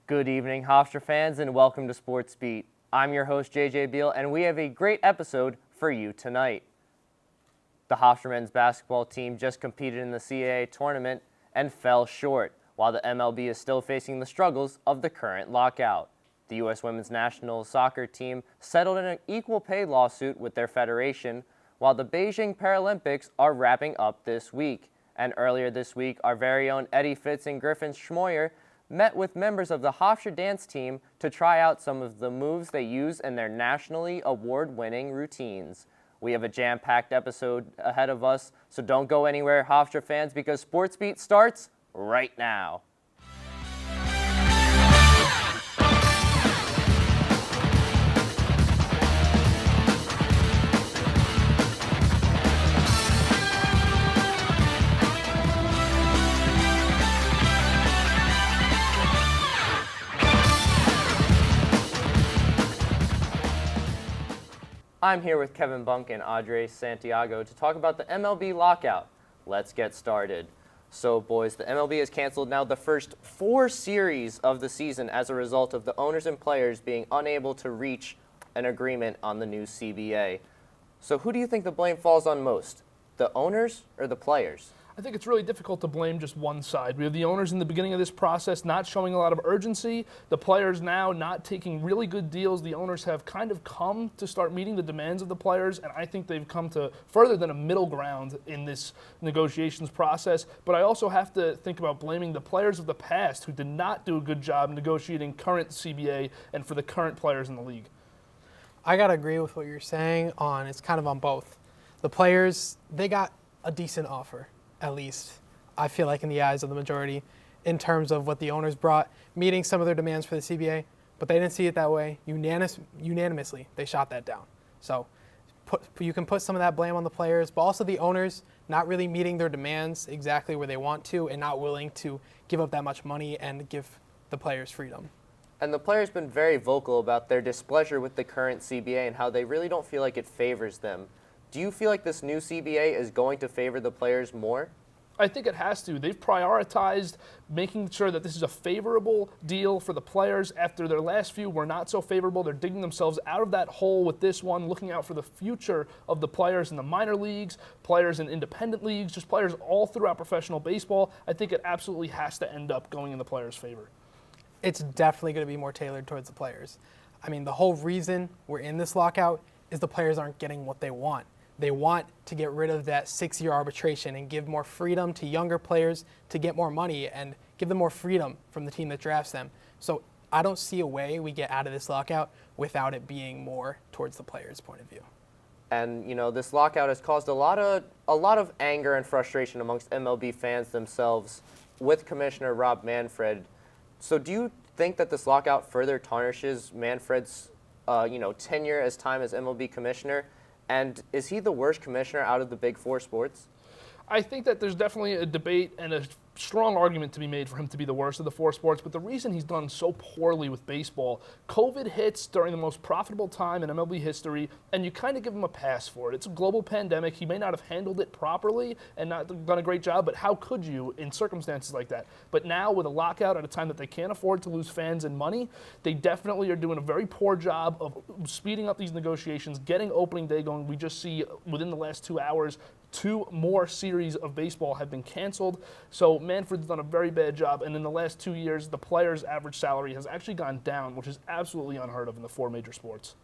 Good evening, Hofstra fans, and welcome to Sports Beat. I'm your host, JJ Beale, and we have a great episode for you tonight. The Hofstra Men's Basketball Team just competed in the CAA tournament and fell short, while the MLB is still facing the struggles of the current lockout. The U.S. Women's National Soccer Team settled in an equal pay lawsuit with their federation, while the Beijing Paralympics are wrapping up this week. And earlier this week, our very own Eddie Fitz and Griffin Schmoyer met with members of the Hofstra Dance Team to try out some of the moves they use in their nationally award-winning routines. We have a jam-packed episode ahead of us, so don't go anywhere, Hofstra fans, because Sports Beat starts right now. I'm here with Kevin Bunk and Santiago to talk about the MLB lockout. Let's get started. So, boys, the MLB has canceled now the first 4 series of the season as a result of the owners and players being unable to reach an agreement on the new CBA. So who do you think the blame falls on most, the owners or the players? I think it's really difficult to blame just one side. We have the owners in the beginning of this process not showing a lot of urgency, the players now not taking really good deals. The owners have kind of come to start meeting the demands of the players, and I think they've come to further than a middle ground in this negotiations process. But I also have to think about blaming the players of the past who did not do a good job negotiating current CBA and for the current players in the league. I got to agree with what you're saying on, it's kind of on both. The players, they got a decent offer. At least, I feel like in the eyes of the majority, in terms of what the owners brought, meeting some of their demands for the CBA, but they didn't see it that way. Unanimously, they shot that down. So you can put some of that blame on the players, but also the owners not really meeting their demands exactly where they want to and not willing to give up that much money and give the players freedom. And the players been very vocal about their displeasure with the current CBA and how they really don't feel like it favors them. Do you feel like this new CBA is going to favor the players more? I think it has to. They've prioritized making sure that this is a favorable deal for the players. After their last few were not so favorable, they're digging themselves out of that hole with this one, looking out for the future of the players in the minor leagues, players in independent leagues, just players all throughout professional baseball. I think it absolutely has to end up going in the players' favor. It's definitely going to be more tailored towards the players. I mean, the whole reason we're in this lockout is the players aren't getting what they want. They want to get rid of that 6-year arbitration and give more freedom to younger players to get more money and give them more freedom from the team that drafts them. So I don't see a way we get out of this lockout without it being more towards the players' point of view. And, you know, this lockout has caused a lot of anger and frustration amongst MLB fans themselves with Commissioner Rob Manfred. So do you think that this lockout further tarnishes Manfred's tenure as time as MLB commissioner? And is he the worst commissioner out of the big 4 sports? I think that there's definitely a debate and a strong argument to be made for him to be the worst of the 4 sports, but the reason he's done so poorly with baseball, COVID hits during the most profitable time in MLB history, and you kind of give him a pass for it. It's a global pandemic. He may not have handled it properly and not done a great job, but how could you in circumstances like that? But now with a lockout at a time that they can't afford to lose fans and money, they definitely are doing a very poor job of speeding up these negotiations, getting opening day going. We just see within the last 2 hours, 2 more series of baseball have been canceled. So Manfred's done a very bad job, and in the last 2 years, the players' average salary has actually gone down, which is absolutely unheard of in the 4 major sports.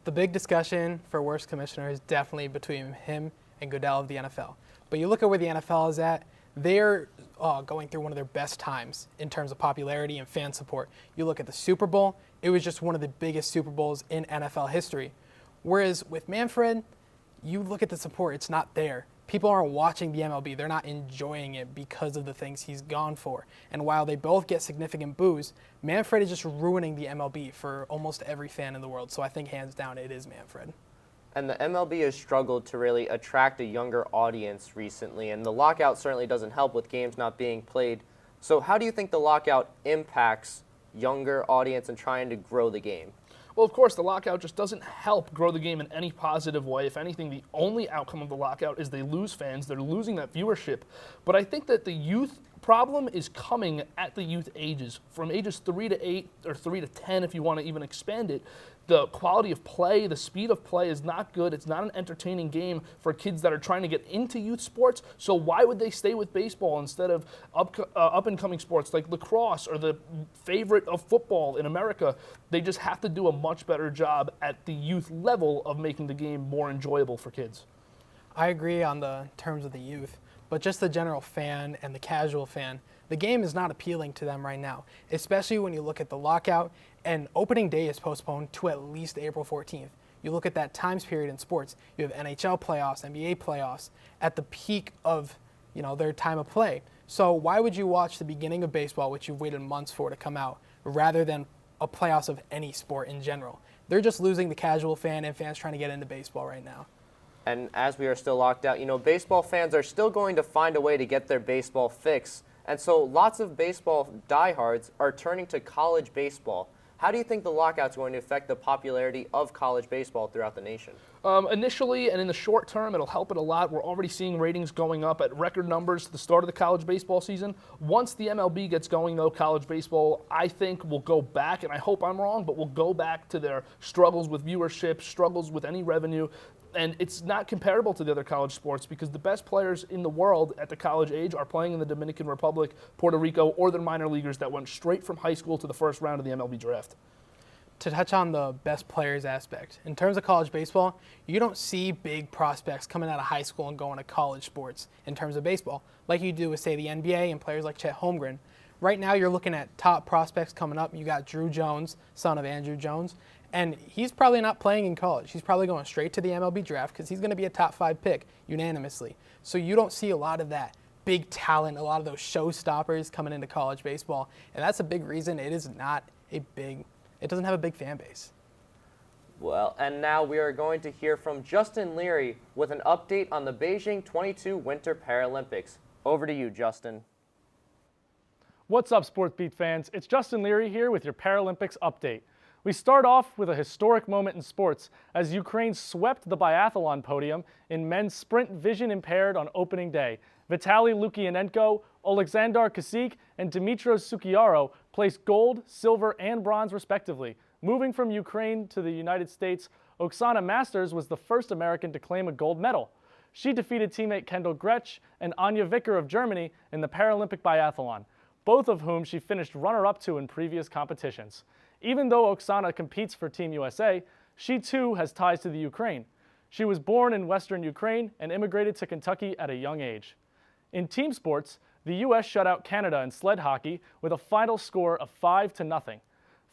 The big discussion for worst commissioner is definitely between him and Goodell of the NFL. But you look at where the NFL is at, they're going through one of their best times in terms of popularity and fan support. You look at the Super Bowl, it was just one of the biggest Super Bowls in NFL history. Whereas with Manfred, you look at the support, it's not there. People aren't watching the MLB. They're not enjoying it because of the things he's gone for. And while they both get significant boos, Manfred is just ruining the MLB for almost every fan in the world. So I think hands down it is Manfred. And the MLB has struggled to really attract a younger audience recently, and the lockout certainly doesn't help with games not being played. So how do you think the lockout impacts younger audience and trying to grow the game? Well, of course, the lockout just doesn't help grow the game in any positive way. If anything, the only outcome of the lockout is they lose fans. They're losing that viewership. But I think that the youth problem is coming at the youth ages. From ages 3 to 8 or 3 to 10, if you want to even expand it, the quality of play, the speed of play is not good. It's not an entertaining game for kids that are trying to get into youth sports. So why would they stay with baseball instead of up-and-coming sports like lacrosse or the favorite of football in America? They just have to do a much better job at the youth level of making the game more enjoyable for kids. I agree on the terms of the youth, but just the general fan and the casual fan, the game is not appealing to them right now, especially when you look at the lockout, and opening day is postponed to at least April 14th. You look at that times period in sports, you have NHL playoffs, NBA playoffs at the peak of their time of play. So why would you watch the beginning of baseball, which you've waited months for to come out, rather than a playoffs of any sport in general? They're just losing the casual fan and fans trying to get into baseball right now. And as we are still locked out, baseball fans are still going to find a way to get their baseball fix. And so lots of baseball diehards are turning to college baseball. How do you think the lockout's going to affect the popularity of college baseball throughout the nation? Initially and in the short term, it'll help it a lot. We're already seeing ratings going up at record numbers at the start of the college baseball season. Once the MLB gets going, though, college baseball, I think, will go back, and I hope I'm wrong, but will go back to their struggles with viewership, struggles with any revenue. And it's not comparable to the other college sports because the best players in the world at the college age are playing in the Dominican Republic, Puerto Rico, or their minor leaguers that went straight from high school to the first round of the MLB draft. To touch on the best players aspect, in terms of college baseball, you don't see big prospects coming out of high school and going to college sports in terms of baseball, like you do with, say, the NBA and players like Chet Holmgren. Right now, you're looking at top prospects coming up. You got Drew Jones, son of Andrew Jones, and he's probably not playing in college. He's probably going straight to the MLB draft because he's going to be a top 5 pick unanimously. So you don't see a lot of that big talent, a lot of those showstoppers coming into college baseball, and that's a big reason it doesn't have a big fan base. Well, and now we are going to hear from Justin Leary with an update on the Beijing 22 Winter Paralympics. Over to you, Justin. What's up, Sports Beat fans? It's Justin Leary here with your Paralympics update. We start off with a historic moment in sports as Ukraine swept the biathlon podium in men's sprint vision impaired on opening day. Vitaly Lukianenko, Oleksandr Kasik, and Dmytro Sukiaro placed gold, silver, and bronze respectively. Moving from Ukraine to the United States, Oksana Masters was the first American to claim a gold medal. She defeated teammate Kendall Gretsch and Anja Vicker of Germany in the Paralympic biathlon, both of whom she finished runner-up to in previous competitions. Even though Oksana competes for Team USA, she too has ties to the Ukraine. She was born in Western Ukraine and immigrated to Kentucky at a young age. In team sports, the U.S. shut out Canada in sled hockey with a final score of 5-0.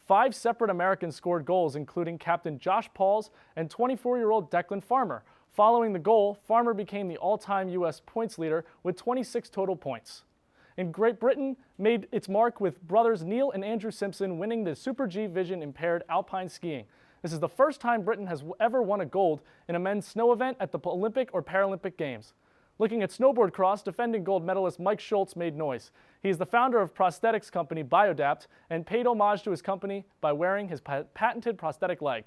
5 separate Americans scored goals, including captain Josh Pauls and 24-year-old Declan Farmer. Following the goal, Farmer became the all-time U.S. points leader with 26 total points. And Great Britain made its mark with brothers Neil and Andrew Simpson winning the Super G Vision impaired alpine skiing. This is the first time Britain has ever won a gold in a men's snow event at the Olympic or Paralympic Games. Looking at snowboard cross, defending gold medalist Mike Schultz made noise. He is the founder of prosthetics company Biodapt and paid homage to his company by wearing his patented prosthetic leg.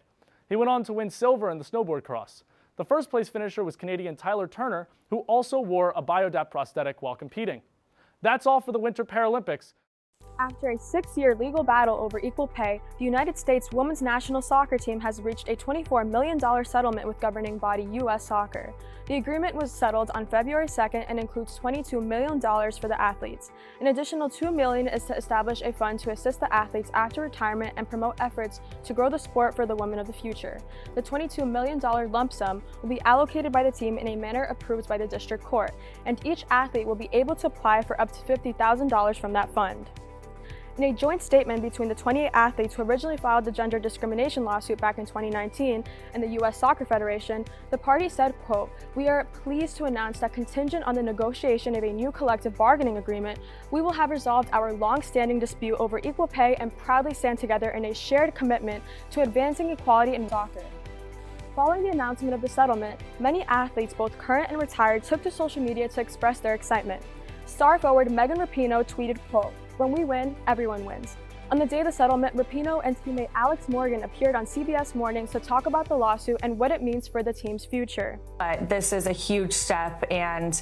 He went on to win silver in the snowboard cross. The first place finisher was Canadian Tyler Turner, who also wore a Biodapt prosthetic while competing. That's all for the Winter Paralympics. After a 6-year legal battle over equal pay, the United States women's national soccer team has reached a $24 million settlement with governing body U.S. Soccer. The agreement was settled on February 2nd and includes $22 million for the athletes. An additional $2 million is to establish a fund to assist the athletes after retirement and promote efforts to grow the sport for the women of the future. The $22 million lump sum will be allocated by the team in a manner approved by the district court, and each athlete will be able to apply for up to $50,000 from that fund. In a joint statement between the 28 athletes who originally filed the gender discrimination lawsuit back in 2019 and the U.S. Soccer Federation, the parties said, quote, "We are pleased to announce that contingent on the negotiation of a new collective bargaining agreement, we will have resolved our long-standing dispute over equal pay and proudly stand together in a shared commitment to advancing equality in soccer." Following the announcement of the settlement, many athletes, both current and retired, took to social media to express their excitement. Star forward Megan Rapinoe tweeted, quote, "When we win, everyone wins." On the day of the settlement, Rapinoe and teammate Alex Morgan appeared on CBS Mornings to talk about the lawsuit and what it means for the team's future. But this is a huge step, and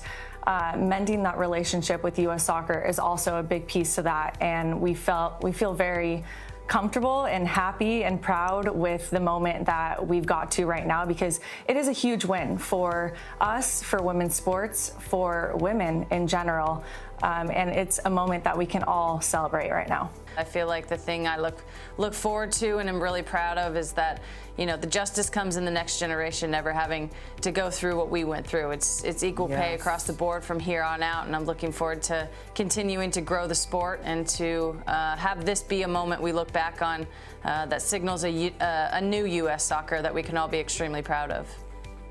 mending that relationship with U.S. Soccer is also a big piece to that, and we feel very comfortable and happy and proud with the moment that we've got to right now, because it is a huge win for us, for women's sports, for women in general, and it's a moment that we can all celebrate right now. I feel like the thing I look forward to and I'm really proud of is that, you know, the justice comes in the next generation, never having to go through what we went through. It's equal pay across the board from here on out, and I'm looking forward to continuing to grow the sport and to have this be a moment we look back on that signals a new U.S. soccer that we can all be extremely proud of.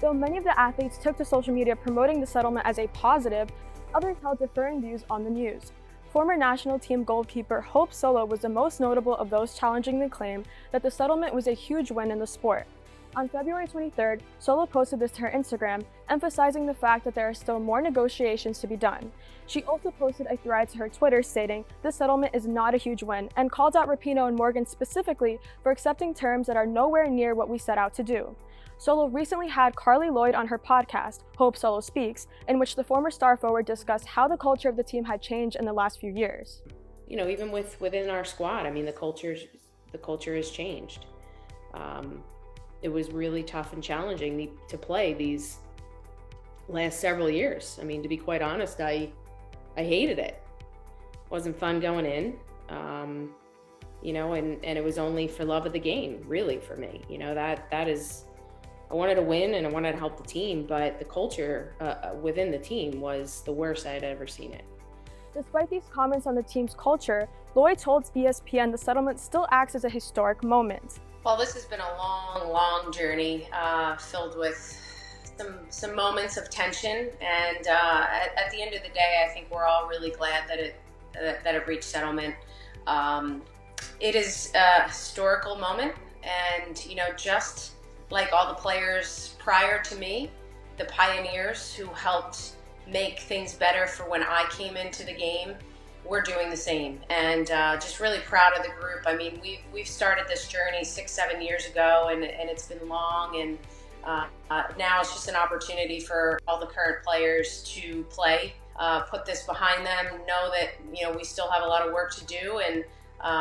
Though many of the athletes took to social media promoting the settlement as a positive, others held differing views on the news. Former national team goalkeeper Hope Solo was the most notable of those challenging the claim that the settlement was a huge win in the sport. On February 23rd, Solo posted this to her Instagram, emphasizing the fact that there are still more negotiations to be done. She also posted a thread to her Twitter stating this settlement is not a huge win, and called out Rapinoe and Morgan specifically for accepting terms that are nowhere near what we set out to do. Solo recently had Carly Lloyd on her podcast, Hope Solo Speaks, in which the former star forward discussed how the culture of the team had changed in the last few years. You know, even within our squad, I mean, the culture has changed. It was really tough and challenging to play these last several years. I mean, to be quite honest, I hated it. It wasn't fun going in, you know, and it was only for love of the game, really, for me. You know, that is, I wanted to win and I wanted to help the team, but the culture within the team was the worst I had ever seen it. Despite these comments on the team's culture, Lloyd told ESPN the settlement still acts as a historic moment. Well, this has been a long journey filled with some moments of tension, and at the end of the day, I think we're all really glad that it reached settlement. It is a historical moment, and you know, just like all the players prior to me, the pioneers who helped make things better for when I came into the game, we're doing the same. And just really proud of the group. I mean, we've started this journey 6-7 years ago, and it's been long, and now it's just an opportunity for all the current players to play, put this behind them, know that, you know, we still have a lot of work to do, and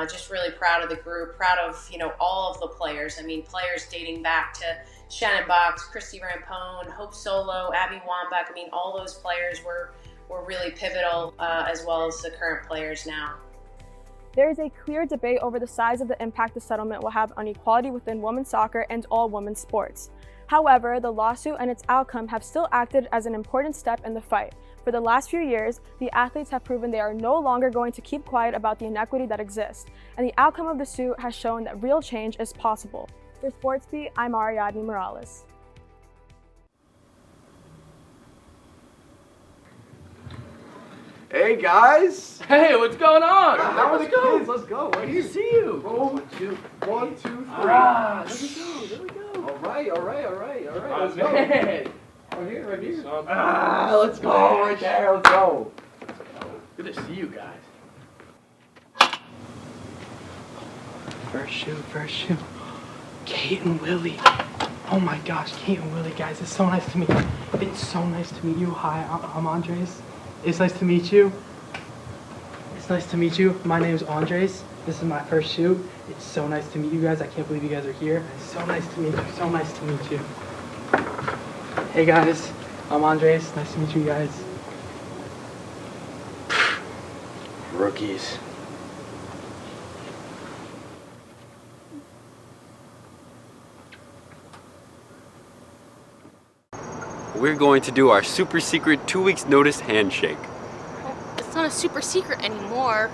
just really proud of the group, proud of, you know, all of the players. I mean, players dating back to Shannon Box, Christy Rampone, Hope Solo, Abby Wambach. I mean, all those players were really pivotal, as well as the current players now. There is a clear debate over the size of the impact the settlement will have on equality within women's soccer and all women's sports. However, the lawsuit and its outcome have still acted as an important step in the fight. For the last few years, the athletes have proven they are no longer going to keep quiet about the inequity that exists, and the outcome of the suit has shown that real change is possible. For SportsBeat, I'm Ariadne Morales. Hey guys! Hey, what's going on? How are the kids? Let's go. Right here. See you. 1, 2, 3. Ah, there we go. There we go. All right. Let's go. Hey. Right here. Ah, let's go. Right there. Let's go. Good to see you guys. First shoe. Kate and Willie. Oh my gosh, Kate and Willie, guys. It's so nice to meet you. It's so nice to meet you. Hi, I'm Andres. It's nice to meet you. My name's Andres. This is my first shoot. It's so nice to meet you guys. I can't believe you guys are here. It's so nice to meet you. Hey guys, I'm Andres. Nice to meet you guys. Rookies. We're going to do our super secret 2 weeks notice handshake. It's not a super secret anymore.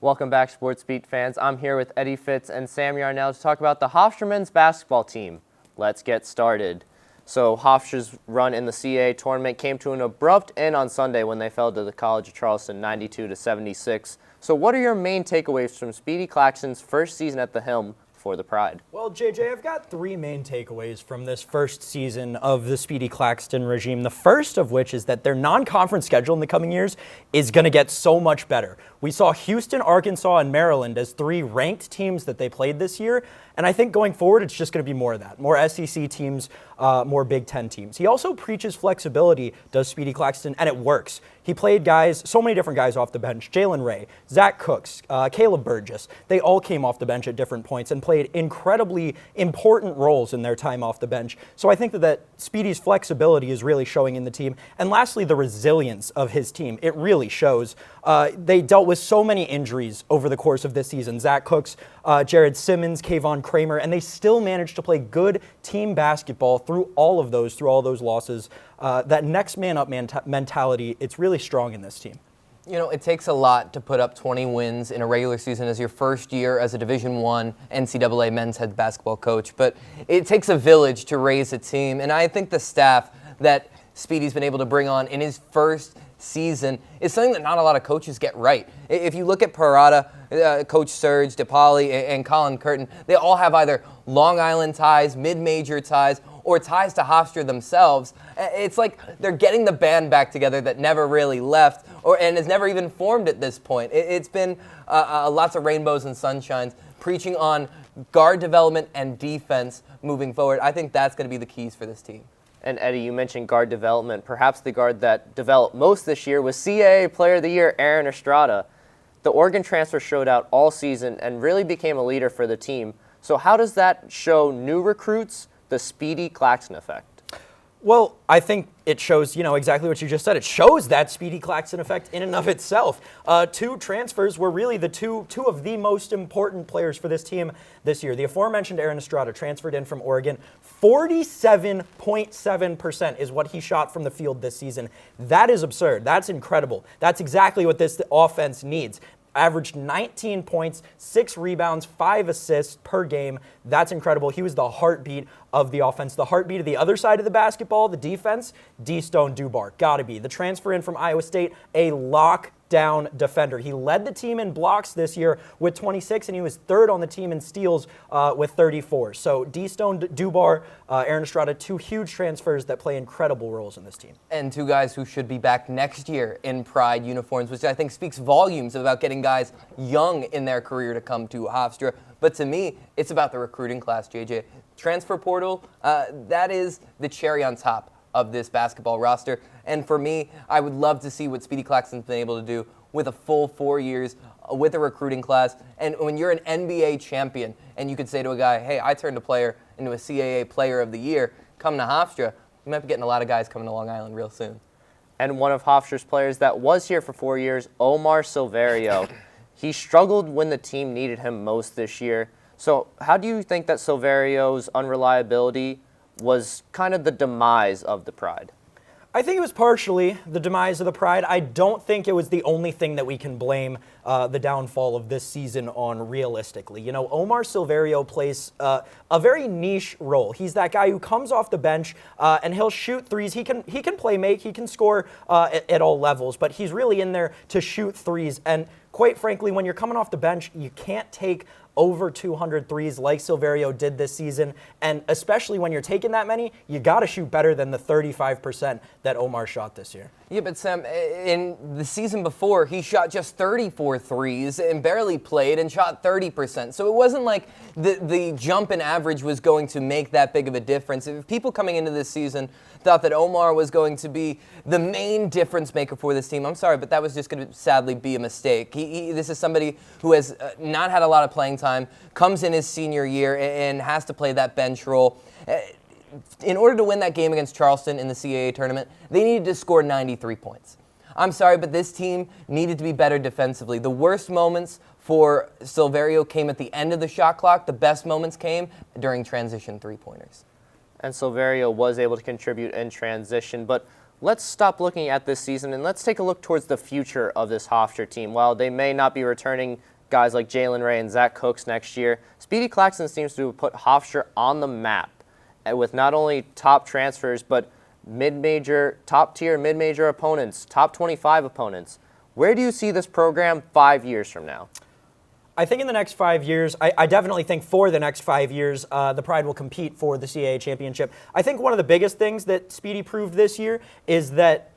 Welcome back, Sports Beat fans. I'm here with Eddie Fitz and Sam Yarnell to talk about the Hofstra Men's Basketball Team. Let's get started. So Hofstra's run in the CAA tournament came to an abrupt end on Sunday when they fell to the College of Charleston 92-76. So what are your main takeaways from Speedy Claxton's first season at the helm for the Pride? Well, JJ, I've got three main takeaways from this first season of the Speedy Claxton regime. The first of which is that their non-conference schedule in the coming years is going to get so much better. We saw Houston, Arkansas, and Maryland as three ranked teams that they played this year, and I think going forward it's just going to be more of that. More SEC teams, more Big Ten teams. He also preaches flexibility, does Speedy Claxton, and it works. He played guys, so many different guys off the bench. Jalen Ray, Zach Cooks, Caleb Burgess. They all came off the bench at different points and played incredibly important roles in their time off the bench. So I think that Speedy's flexibility is really showing in the team. And lastly, the resilience of his team. It really shows. They dealt with so many injuries over the course of this season. Zach Cooks, Jared Simmons, Kayvon Kramer, and they still managed to play good team basketball through all those losses. That next man up mentality, it's really strong in this team. You know, it takes a lot to put up 20 wins in a regular season as your first year as a Division I NCAA men's head basketball coach, but it takes a village to raise a team, and I think the staff that Speedy's been able to bring on in his first season is something that not a lot of coaches get right. If you look at Parada, Coach Serge, DePauli, and Colin Curtin, they all have either Long Island ties, mid-major ties, or ties to Hofstra themselves. It's like they're getting the band back together that never really left and has never even formed at this point. It's been lots of rainbows and sunshines, preaching on guard development and defense moving forward. I think that's going to be the keys for this team. And Eddie, you mentioned guard development. Perhaps the guard that developed most this year was CAA Player of the Year Aaron Estrada. The Oregon transfer showed out all season and really became a leader for the team. So how does that show new recruits the Speedy Claxton effect? Well, I think it shows, exactly what you just said. It shows that Speedy Claxton effect in and of itself. Two transfers were really the two of the most important players for this team this year. The aforementioned Aaron Estrada transferred in from Oregon. 47.7% is what he shot from the field this season. That is absurd. That's incredible. That's exactly what this offense needs. Averaged 19 points, 6 rebounds, 5 assists per game. That's incredible. He was the heartbeat of the offense. The heartbeat of the other side of the basketball, the defense, D-Stone Dubar. Gotta be. The transfer in from Iowa State, a lockdown defender. He led the team in blocks this year with 26, and he was third on the team in steals with 34. So D-Stone Dubar, Aaron Estrada, two huge transfers that play incredible roles in this team. And two guys who should be back next year in Pride uniforms, which I think speaks volumes about getting guys young in their career to come to Hofstra. But to me, it's about the recruiting class, JJ. Transfer portal, that is the cherry on top of this basketball roster. And for me, I would love to see what Speedy Claxton's been able to do with a full 4 years with a recruiting class. And when you're an NBA champion and you could say to a guy, hey, I turned a player into a CAA Player of the Year, come to Hofstra, you might be getting a lot of guys coming to Long Island real soon. And one of Hofstra's players that was here for 4 years, Omar Silverio. He struggled when the team needed him most this year. So how do you think that Silverio's unreliability was kind of the demise of the Pride? I think it was partially the demise of the Pride. I don't think it was the only thing that we can blame the downfall of this season on realistically. Omar Silverio plays a very niche role. He's that guy who comes off the bench and he'll shoot threes. He can play make, he can score at all levels, but he's really in there to shoot threes. And quite frankly, when you're coming off the bench, you can't take over 200 threes like Silverio did this season, and especially when you're taking that many, you got to shoot better than the 35% that Omar shot this year. Yeah, but Sam, in the season before, he shot just 34 threes and barely played and shot 30%. So it wasn't like the jump in average was going to make that big of a difference. If people coming into this season thought that Omar was going to be the main difference maker for this team, I'm sorry, but that was just going to sadly be a mistake. This is somebody who has not had a lot of playing time, comes in his senior year and has to play that bench role. In order to win that game against Charleston in the CAA tournament, they needed to score 93 points. I'm sorry, but this team needed to be better defensively. The worst moments for Silverio came at the end of the shot clock. The best moments came during transition three-pointers. And Silverio was able to contribute in transition, but let's stop looking at this season and let's take a look towards the future of this Hofstra team. While they may not be returning guys like Jalen Ray and Zach Cooks next year, Speedy Claxton seems to have put Hofstra on the map with not only top transfers, but top-tier mid-major opponents, top 25 opponents. Where do you see this program 5 years from now? I think in the next 5 years, I definitely think for the next 5 years, the Pride will compete for the CAA championship. I think one of the biggest things that Speedy proved this year is that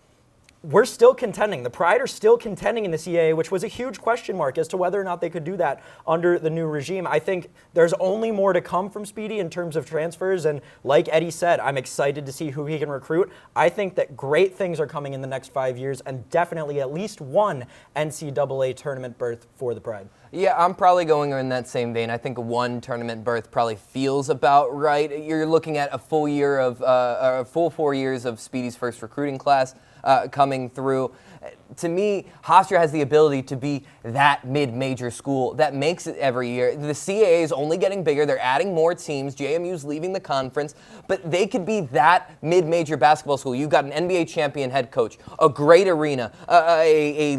we're still contending. The Pride are still contending in the CAA, which was a huge question mark as to whether or not they could do that under the new regime. I think there's only more to come from Speedy in terms of transfers, and like Eddie said, I'm excited to see who he can recruit. I think that great things are coming in the next 5 years, and definitely at least one NCAA tournament berth for the Pride. Yeah, I'm probably going in that same vein. I think one tournament berth probably feels about right. You're looking at a full 4 years of Speedy's first recruiting class coming through. To me, Hofstra has the ability to be that mid-major school that makes it every year. The CAA is only getting bigger. They're adding more teams. JMU's leaving the conference. But they could be that mid-major basketball school. You've got an NBA champion head coach, a great arena,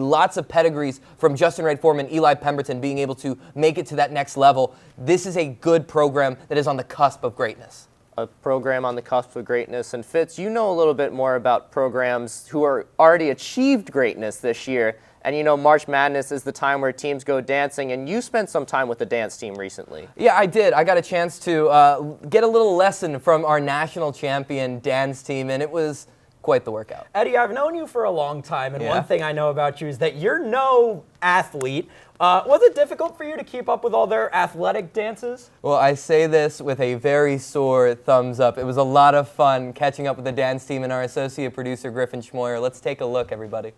lots of pedigrees from Justin Wright Foreman, Eli Pemberton being able to make it to that next level. This is a good program that is on the cusp of greatness. A program on the cusp of greatness. And Fitz, you know a little bit more about programs who are already achieved greatness this year. And you know March Madness is the time where teams go dancing, and you spent some time with the dance team recently. Yeah, I did. I got a chance to get a little lesson from our national champion dance team, and it was quite the workout. Eddie, I've known you for a long time, and one thing I know about you is that you're no athlete. Was it difficult for you to keep up with all their athletic dances? Well, I say this with a very sore thumbs up. It was a lot of fun catching up with the dance team and our associate producer, Griffin Schmoyer. Let's take a look, everybody.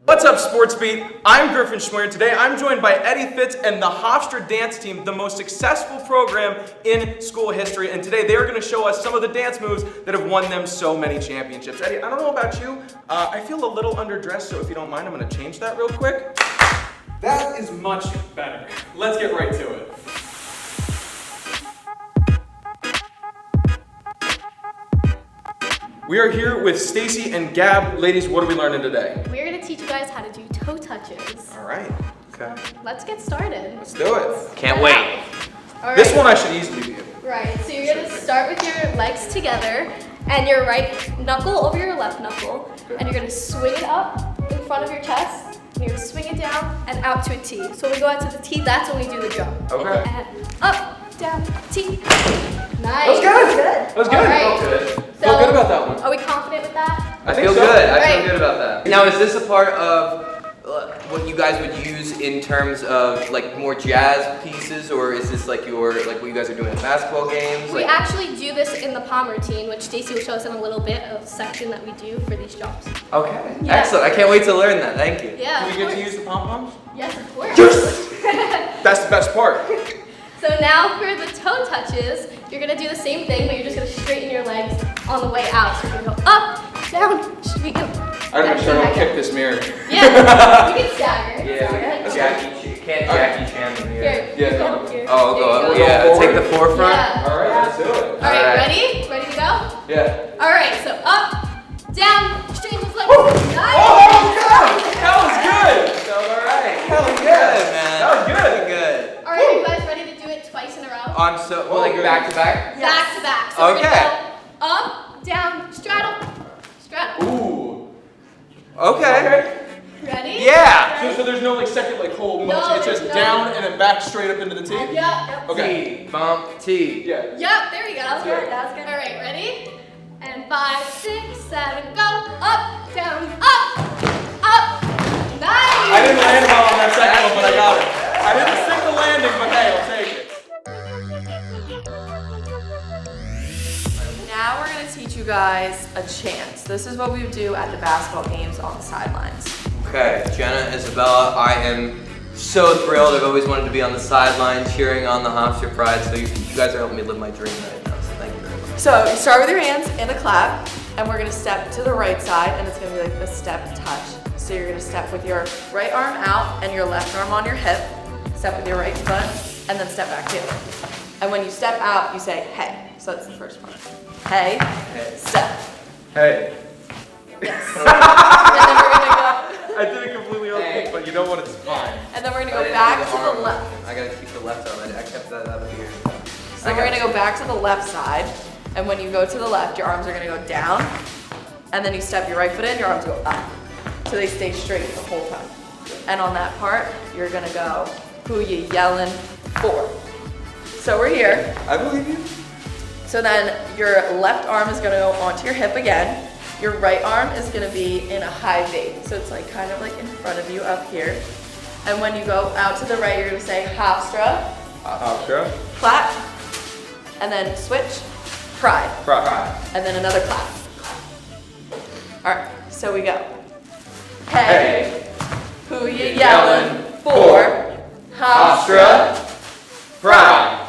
What's up, Sports Beat? I'm Griffin Schmoyer. Today I'm joined by Eddie Fitz and the Hofstra Dance Team, the most successful program in school history. And today they are going to show us some of the dance moves that have won them so many championships. Eddie, I don't know about you. I feel a little underdressed, so if you don't mind, I'm going to change that real quick. That is much better. Let's get right to it. We are here with Stacy and Gab. Ladies, what are we learning today? We're going to teach you guys how to do toe touches. All right. Okay. Let's get started. Let's do it. Can't wait. All right. This one I should easily do. Right, so you're going to start with your legs together and your right knuckle over your left knuckle, and you're going to swing it up in front of your chest. You're going to swing it down and out to a T. So when we go out to the T, that's when we do the jump. Okay. And up, down, T. Nice. That was good. That was good. All right. Felt good. So, Feel good about that one. Are we confident with that? I feel so. good. I Right. feel good about that. Now, is this a part of what you guys would use in terms of like more jazz pieces, or is this like what you guys are doing in basketball games? We actually do this in the palm routine, which Stacey will show us in a little bit of section that we do for these jumps. Okay. Yeah. Excellent. I can't wait to learn that. Thank you. Yeah. Do we of get to course. use the pom-poms? Yes, of course. Yes! That's the best part. So now for the toe touches, you're gonna do the same thing, but you're just gonna straighten your legs on the way out. So you're gonna go up, down, straight up. I gotta make sure I don't kick this mirror. Yeah, you can stagger. Yeah. Jackie Chan in here. Here, Yeah, no. here. Oh, Here go you up. go. Yeah, take the forefront. Yeah. All right, let's do it. All right, ready? Ready to go? Yeah. All right, so up, down, straighten those legs. Nice. Oh, God! That was good! All right. Hell yeah. Good, man. That was good. Good. All right, are you guys ready to do it twice in a row? I'm so like back to back. Back to back. So we're Okay. gonna go up, down, straddle, straddle. Ooh. Okay. Ready? Yeah. So there's no like second like hold No, motion. It's there's just no. down and then back straight up into the T. Yep. Okay. T, bump, T. Yeah. Yep, there we go. That was good. That was good. All right, ready? And 5, 6, 7, go. Up, down, up, up. Nice. I didn't land well on that second one, but I got it. I didn't stick the landing, but hey, I'll take it. Now we're gonna teach you guys a chant. This is what we would do at the basketball games on the sidelines. Okay, Jenna, Isabella, I am so thrilled. I've always wanted to be on the sideline cheering on the Hofstra Pride, so you guys are helping me live my dream right now, so thank you very much. So you start with your hands in a clap, and we're gonna step to the right side, and it's gonna be like a step touch. So you're gonna step with your right arm out and your left arm on your hip, step with your right foot, and then step back together. And when you step out, you say, hey. So that's the first part. Hey, step. Hey. Yes. And then we're gonna go. I did it completely off kick, but you know what? It's fine. And then we're gonna go back to the left. I gotta keep the left arm. I kept that up here. So we're gonna go back to the left side. And when you go to the left, your arms are gonna go down. And then you step your right foot in, your arms go up. So they stay straight the whole time. And on that part, you're gonna go, who you yelling for? So we're here. I believe you. So then your left arm is gonna go onto your hip again. Your right arm is gonna be in a high V. So it's like kind of like in front of you up here. And when you go out to the right, you're gonna say Hofstra. Hofstra. Clap. And then switch. Pride. Pride. And then another clap. All right, so we go. Hey, who you yelling for? Hofstra. Pride.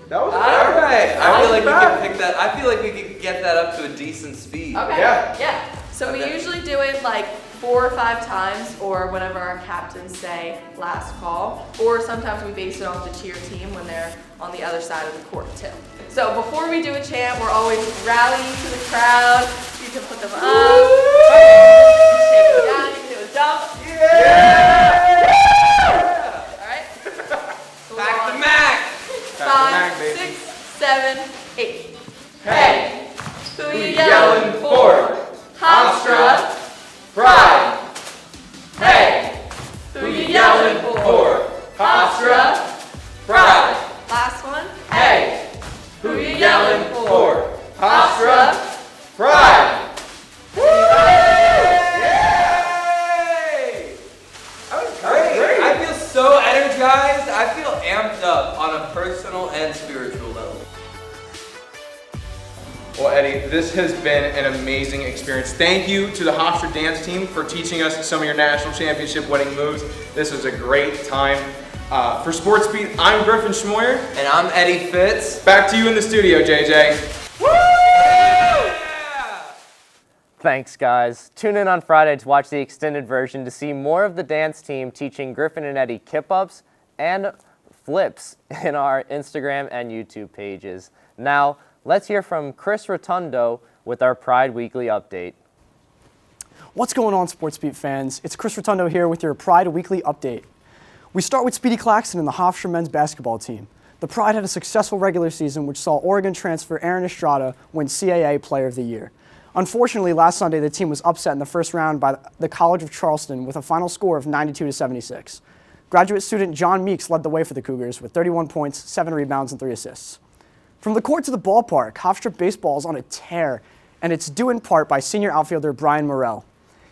That was all right. I feel like we bad. could pick that. I feel like we could get that up to a decent speed. Okay. Yeah. So we usually do it like 4 or 5 times, or whenever our captains say last call, or sometimes we base it off the cheer team when they're on the other side of the court too. So before we do a chant, we're always rallying to the crowd. You can put them up. Shake them down. You can do a jump. Yeah! All right. Back to Mac. 5, 6, 7, 8. Hey, who you yelling for? Hofstra. Pride. Hey, who you yelling for? Hofstra. Pride. Last one. Hey, who you yelling for? Hofstra. Pride. Yay! That was great. I feel so energized. I feel amped up on a personal and spiritual level. Well, Eddie, this has been an amazing experience. Thank you to the Hofstra Dance Team for teaching us some of your national championship winning moves. This was a great time. For Sports Beat, I'm Griffin Schmoyer. And I'm Eddie Fitz. Back to you in the studio, JJ. Woo! Thanks, guys. Tune in on Friday to watch the extended version to see more of the dance team teaching Griffin and Eddie kip-ups and flips in our Instagram and YouTube pages. Now, let's hear from Chris Rotondo with our Pride Weekly update. What's going on, Sports Beat fans? It's Chris Rotondo here with your Pride Weekly update. We start with Speedy Claxton and the Hofstra Men's Basketball Team. The Pride had a successful regular season which saw Oregon transfer Ariadne Estrada win CAA Player of the Year. Unfortunately, last Sunday the team was upset in the first round by the College of Charleston with a final score of 92-76. Graduate student John Meeks led the way for the Cougars with 31 points, 7 rebounds, and 3 assists. From the court to the ballpark, Hofstra baseball is on a tear, and it's due in part by senior outfielder Brian Morrell.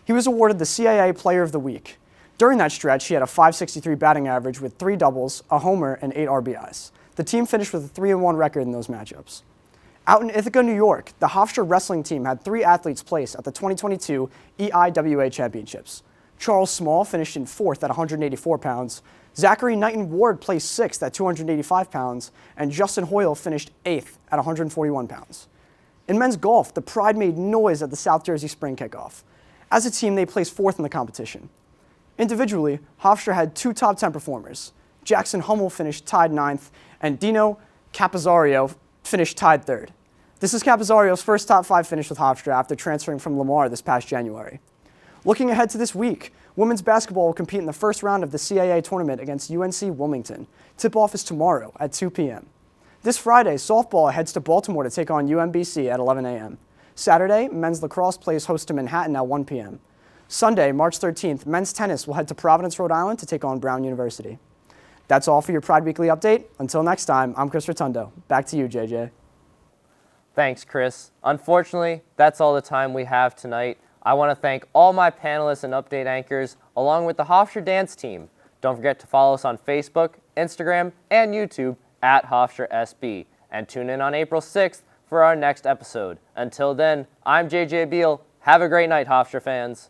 He was awarded the CAA Player of the Week. During that stretch, he had a .563 batting average with 3 doubles, a homer, and 8 RBIs. The team finished with a 3-1 record in those matchups. Out in Ithaca, New York, the Hofstra wrestling team had 3 athletes place at the 2022 EIWA Championships. Charles Small finished in 4th at 184 pounds, Zachary Knighton Ward placed 6th at 285 pounds, and Justin Hoyle finished 8th at 141 pounds. In men's golf, the Pride made noise at the South Jersey Spring Kickoff. As a team, they placed 4th in the competition. Individually, Hofstra had 2 top 10 performers. Jackson Hummel finished tied 9th, and Dino Capizario finished tied 3rd. This is Capizario's first top 5 finish with Hofstra after transferring from Lamar this past January. Looking ahead to this week, women's basketball will compete in the first round of the CAA tournament against UNC Wilmington. Tip-off is tomorrow at 2 p.m. This Friday, softball heads to Baltimore to take on UMBC at 11 a.m. Saturday, men's lacrosse plays host to Manhattan at 1 p.m. Sunday, March 13th, men's tennis will head to Providence, Rhode Island to take on Brown University. That's all for your Pride Weekly update. Until next time, I'm Chris Rotondo. Back to you, JJ. Thanks, Chris. Unfortunately, that's all the time we have tonight. I want to thank all my panelists and update anchors, along with the Hofstra Dance Team. Don't forget to follow us on Facebook, Instagram, and YouTube at Hofstra SB. And tune in on April 6th for our next episode. Until then, I'm JJ Beale. Have a great night, Hofstra fans.